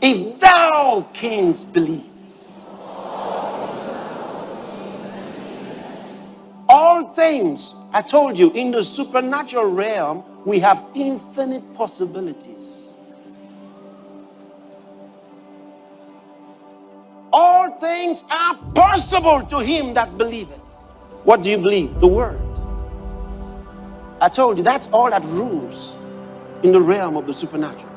If thou canst believe. All things, I told you, in the supernatural realm, we have infinite possibilities. All things are possible to him that believeth. What do you believe? The word. I told you, that's all that rules in the realm of the supernatural.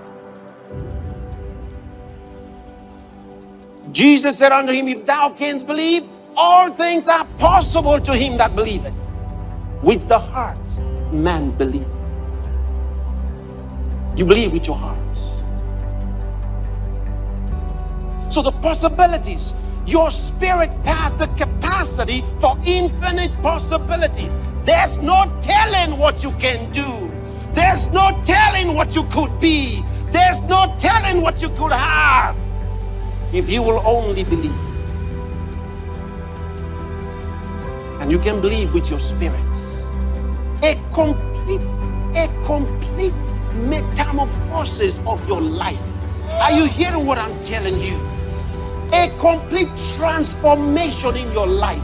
Jesus said unto him, if thou canst believe, all things are possible to him that believeth. With the heart, man believeth. You believe with your heart. So the possibilities, your spirit has the capacity for infinite possibilities. There's no telling what you can do. There's no telling what you could be. There's no telling what you could have. If you will only believe. And you can believe with your spirits. A complete metamorphosis of your life. Are you hearing what I'm telling you? A complete transformation in your life.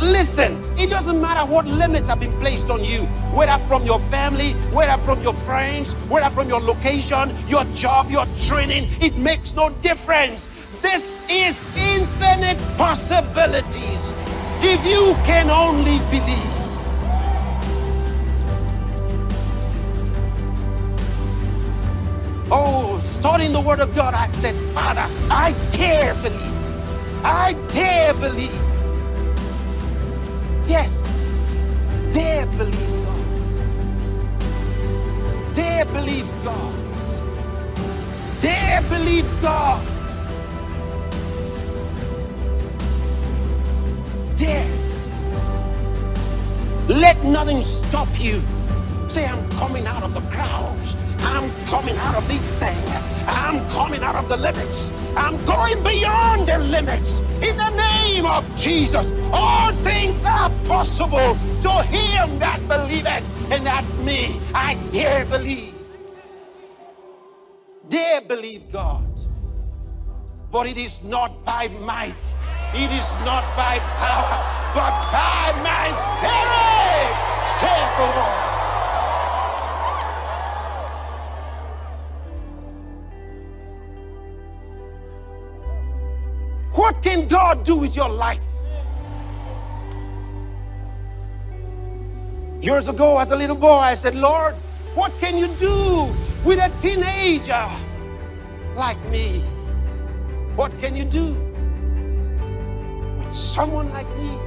Listen, it doesn't matter what limits have been placed on you, whether from your family, whether from your friends, whether from your location, your job, your training, it makes no difference. This is infinite possibilities if you can only believe. Oh, studying the word of God, I said, Father, I dare believe. I dare believe. Yes, dare believe God. Dare believe God. Dare believe God. Dare. Let nothing stop you. Say, I'm coming out of the crowds. I'm coming out of these things. I'm coming out of the limits. I'm going beyond the limits. In the name of Jesus, all things are possible to him that believeth. And that's me. I dare believe. Dare believe God. But it is not by might. It is not by power, but by my spirit, saith the Lord. What can God do with your life? Years ago, as a little boy, I said, Lord, what can you do with a teenager like me? What can you do with someone like me?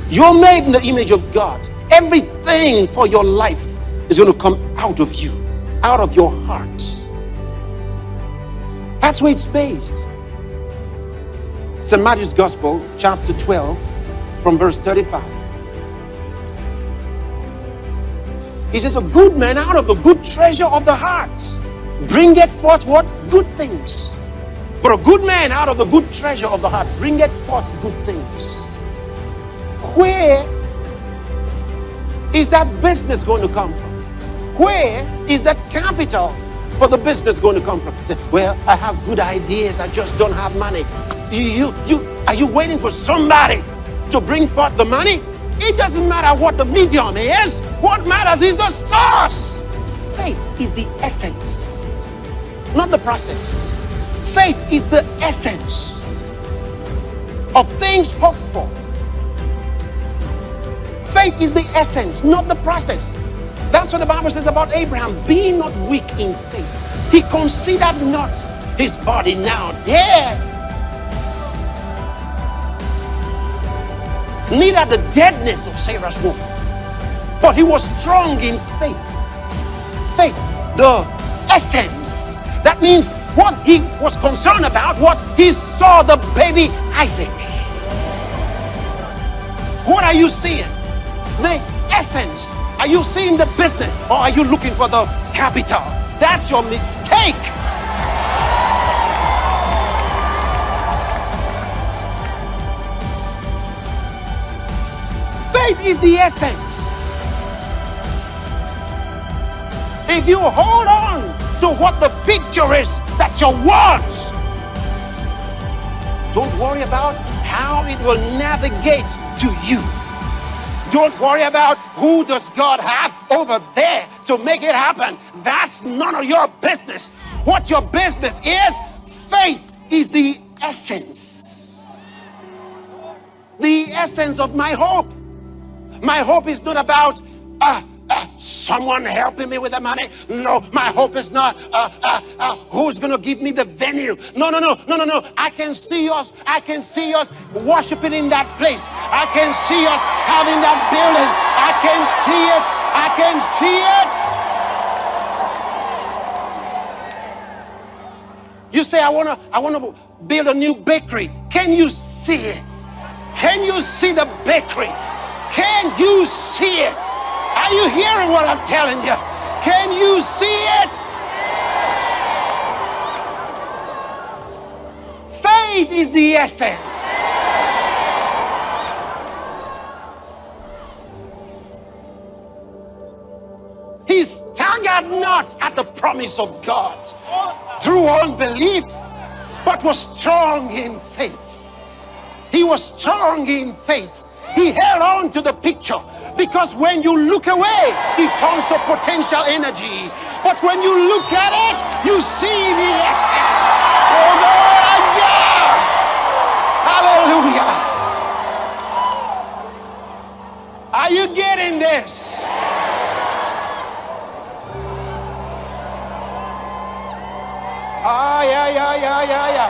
You're made in the image of God. Everything for your life is going to come out of you, out of your heart. That's where it's based. St. Matthew's Gospel, chapter 12, from verse 35. He says, a good man out of the good treasure of the heart bringeth forth what? Good things. But a good man out of the good treasure of the heart bringeth forth good things. Where is that business going to come from? Where is that capital for the business going to come from? Say, well, I have good ideas, I just don't have money. Are you waiting for somebody to bring forth the money? It doesn't matter what the medium is. What matters is the source. Faith is the essence, not the process. Faith is the essence of things hoped for. Faith is the essence, not the process. That's what the Bible says about Abraham. Be not weak in faith. He considered not his body now dead, neither the deadness of Sarah's womb, but he was strong in faith. Faith, the essence. That means what he was concerned about was he saw the baby Isaac. What are you seeing? The essence. Are you seeing the business, or are you looking for the capital? That's your mistake. Faith is the essence. if you hold on to what the picture is, that's your words. Don't worry about how it will navigate to you. Don't worry about who does God have over there to make it happen. That's none of your business. What your business is, faith is the essence. The essence of my hope. My hope is not about someone helping me with the money. No, my hope is not who's gonna give me the venue. No. I can see us worshiping in that place. I can see us having that building. I can see it. You say, I wanna build a new bakery. Can you see it? Can you see the bakery? Can you see it? Are you hearing what I'm telling you? Can you see it? Faith is the essence. He staggered not at the promise of God through unbelief, but was strong in faith. He was strong in faith. He held on to the picture, because when you look away, it turns to potential energy. But when you look at it, you see the essence. Oh Lord, yeah! Hallelujah! Are you getting this? Yeah.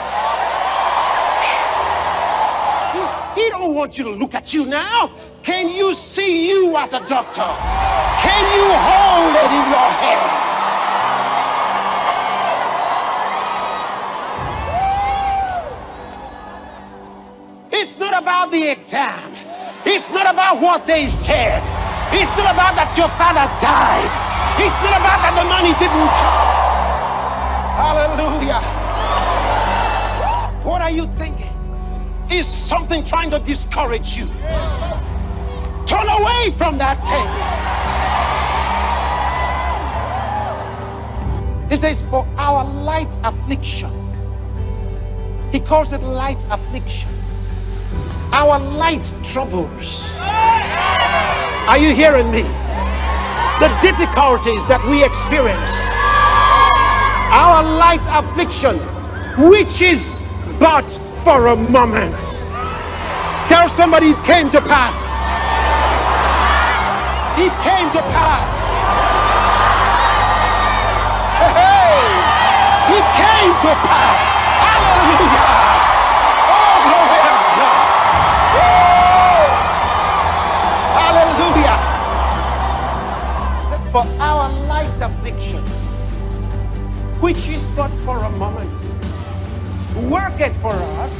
He don't want you to look at you now. Can you see you as a doctor? Can you hold it in your hand? It's not about the exam. It's not about what they said. It's not about that your father died. It's not about that the money didn't come. Hallelujah. What are you thinking? Is something trying to discourage you? Turn away from that thing. He says, for our light affliction. He calls it light affliction. Our light troubles. Are you hearing me? The difficulties that we experience. Our light affliction, which is but for a moment. Tell somebody it came to pass. It came to pass. Hey, it came to pass. Hallelujah. Oh, glory to God. Woo. Hallelujah. For our light affliction, which is but for a moment, worketh for us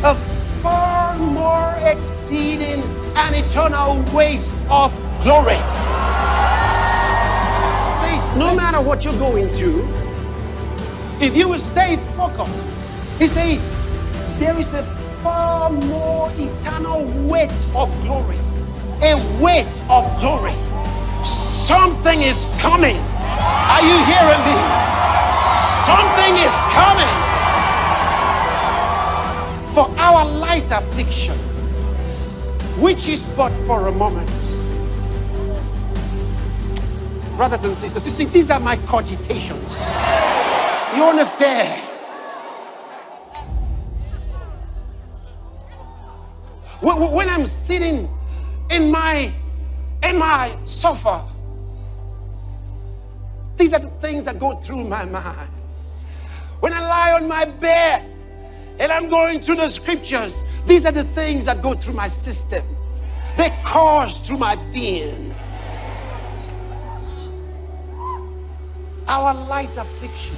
a far more exceeding and eternal weight of glory. Says, no matter what you're going through, if you will stay focused, he says, there is a far more eternal weight of glory. A weight of glory. Something is coming. Are you hearing me? Something is coming. For our light affliction, which is but for a moment. Brothers and sisters, you see, these are my cogitations. You understand? When I'm sitting in my sofa, these are the things that go through my mind. When I lie on my bed and I'm going through the scriptures, these are the things that go through my system. They course through my being. Our light affliction,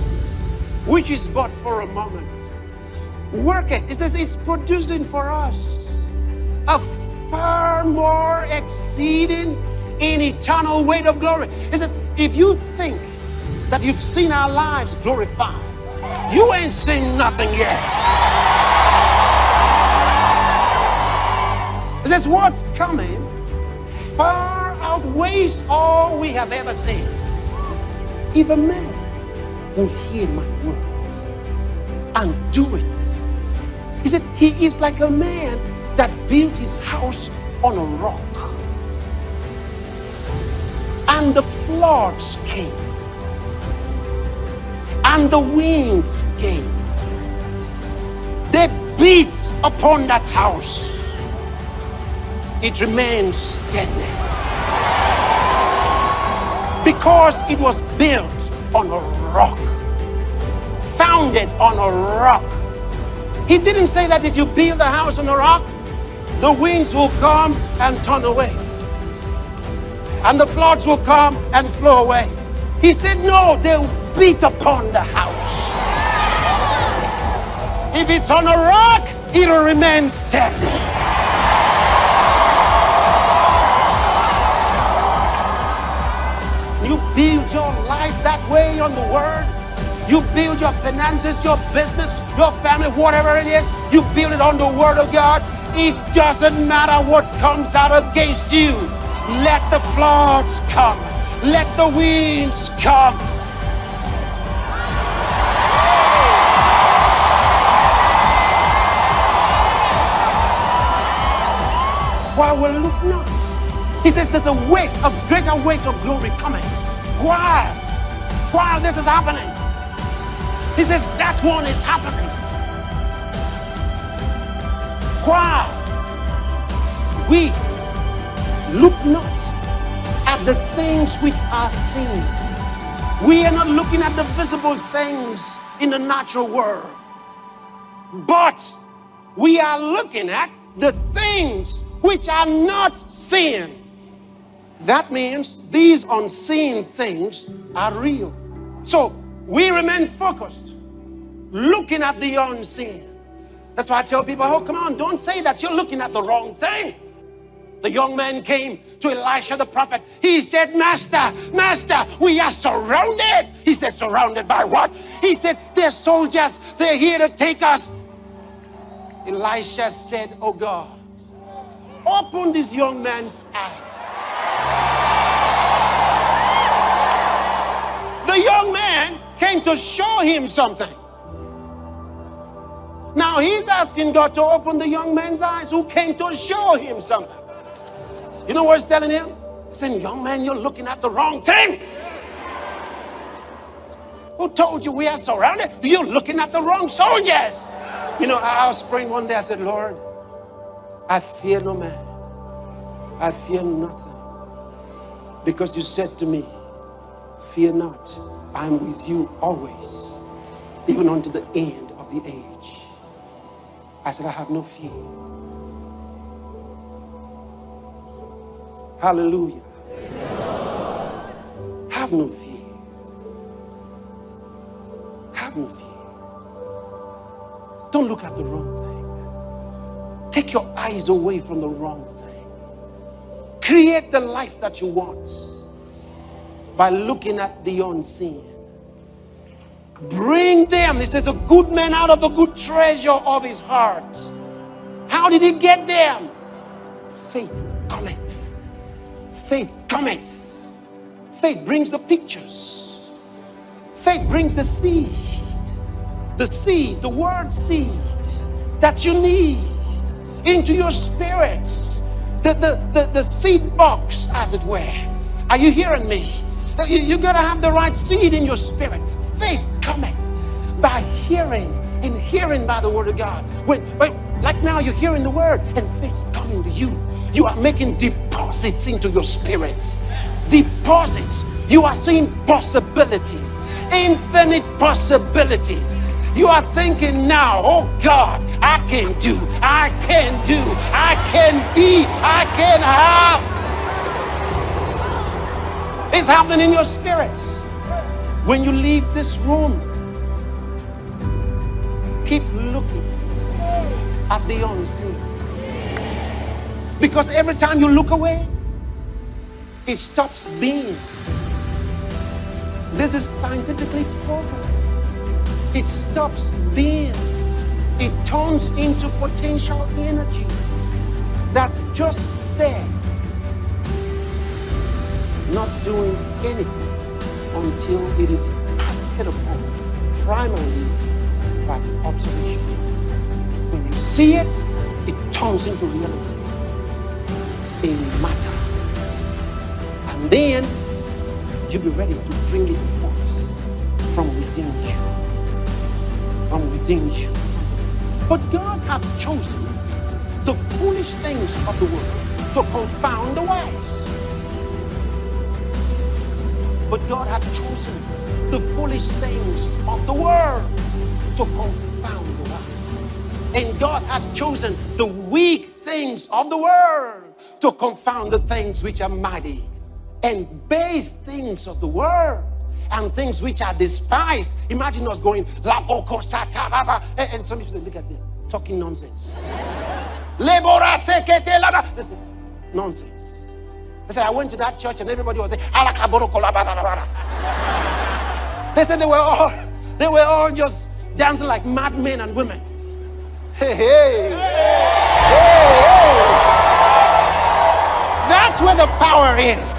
which is but for a moment, work it. It says it's producing for us a far more exceeding in eternal weight of glory. It says, if you think that you've seen our lives glorified, you ain't seen nothing yet. It says what's coming far outweighs all we have ever seen. if a man will hear my word and do it, he said, he is like a man that built his house on a rock. And the floods came, and the winds came. They beat upon that house. It remained steady because it was built on a rock, founded on a rock. He didn't say that if you build a house on a rock, the winds will come and turn away, and the floods will come and flow away. He said, no, they'll beat upon the house. If it's on a rock, it'll remain steady. You build your life that way on the word. You build your finances, your business, your family, whatever it is, you build it on the word of God. It doesn't matter what comes out against you. Let the floods come. Let the winds come. Why will look not? He says there's a weight, a greater weight of glory coming. Why? While this is happening, he says that one is happening. Why? We look not at the things which are seen. We are not looking at the visible things in the natural world, but we are looking at the things which are not seen. That means these unseen things are real. So we remain focused, looking at the unseen. That's why I tell people, oh, come on, don't say that you're looking at the wrong thing. The young man came to Elisha the prophet. He said, Master, we are surrounded. He said, surrounded by what? He said, they're soldiers. They're here to take us. Elisha said, oh God, open this young man's eyes. The young man came to show him something. Now he's asking God to open the young man's eyes who came to show him something. You know what he's telling him? He's saying, young man, you're looking at the wrong thing. Who told you we are surrounded? You're looking at the wrong soldiers. You know, I was praying one day, I said, Lord, I fear no man. I fear nothing. Because you said to me, fear not, I am with you always, even unto the end of the age. I said, I have no fear. Hallelujah. Have no fear. Have no fear. Don't look at the wrong thing. Take your eyes away from the wrong thing. Create the life that you want by looking at the unseen. Bring them, he says, a good man out of the good treasure of his heart. How did he get them? Faith cometh. Faith cometh. Faith brings the pictures. Faith brings the seed. The seed, the word seed that you need into your spirit. The seed box, as it were. Are you hearing me? You gotta have the right seed in your spirit. Faith cometh by hearing, and hearing by the word of God. Like now you're hearing the word and faith's coming to you. You are making deposits into your spirit. Deposits. You are seeing possibilities, infinite possibilities. You are thinking now, oh God, I can do, I can do, I can be, I can have. It's happening in your spirit. When you leave this room, keep looking at the unseen. Because every time you look away, it stops being. This is scientifically proven. It stops being. It turns into potential energy that's just there, not doing anything. until it is acted upon primarily by observation. When you see it, it turns into reality, in matter. And then you'll be ready to bring it forth from within you. From within you. But God hath chosen the foolish things of the world to confound the wise. But God hath chosen the foolish things of the world to confound the wise. And God hath chosen the weak things of the world to confound the things which are mighty. And base things of the world and things which are despised. Imagine us going, and some people say, look at them, talking nonsense. Listen, nonsense. They said, I went to that church and everybody was saying, they said they were all just dancing like madmen and women. Hey, hey. Hey. That's where the power is.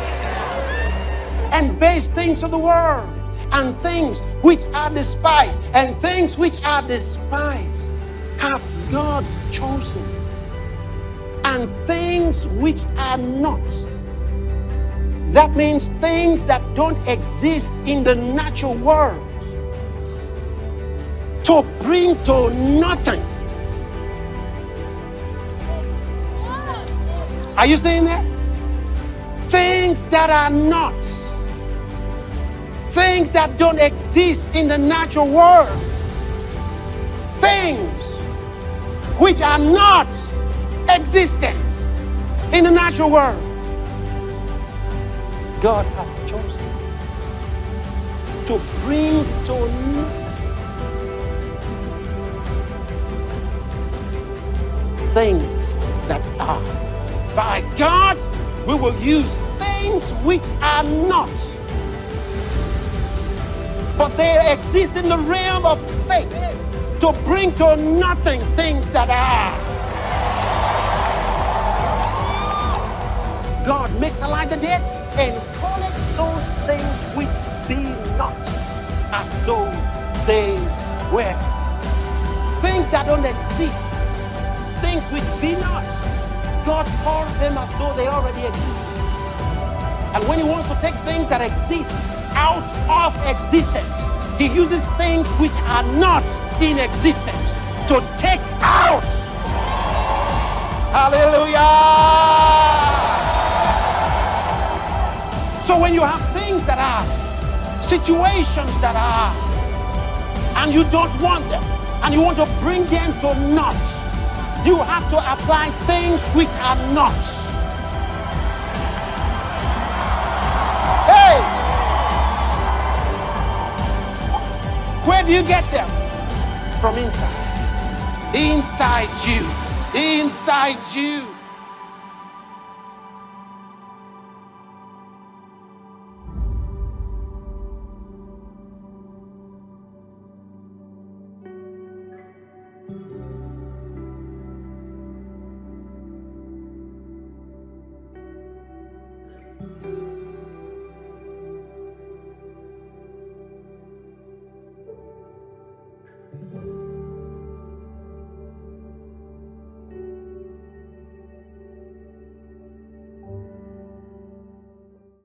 And base things of the world and things which are despised, and things which are despised hath God chosen, and things which are not. That means things that don't exist in the natural world, to bring to nothing. Are you saying that? Things that are not. Things that don't exist in the natural world. Things which are not existent in the natural world. God has chosen to bring to things that are. By God, we will use things which are not, but they exist in the realm of faith to bring to nothing things that are. God makes alive the dead and calleth those things which be not as though they were. Things that don't exist, things which be not, God calls them as though they already exist. And when he wants to take things that exist out of existence, he uses things which are not in existence to take out. Hallelujah! So when you have things that are, situations that are, and you don't want them, and you want to bring them to naught, you have to apply things which are not. Hey! Where do you get them? From inside. Inside you. Inside you.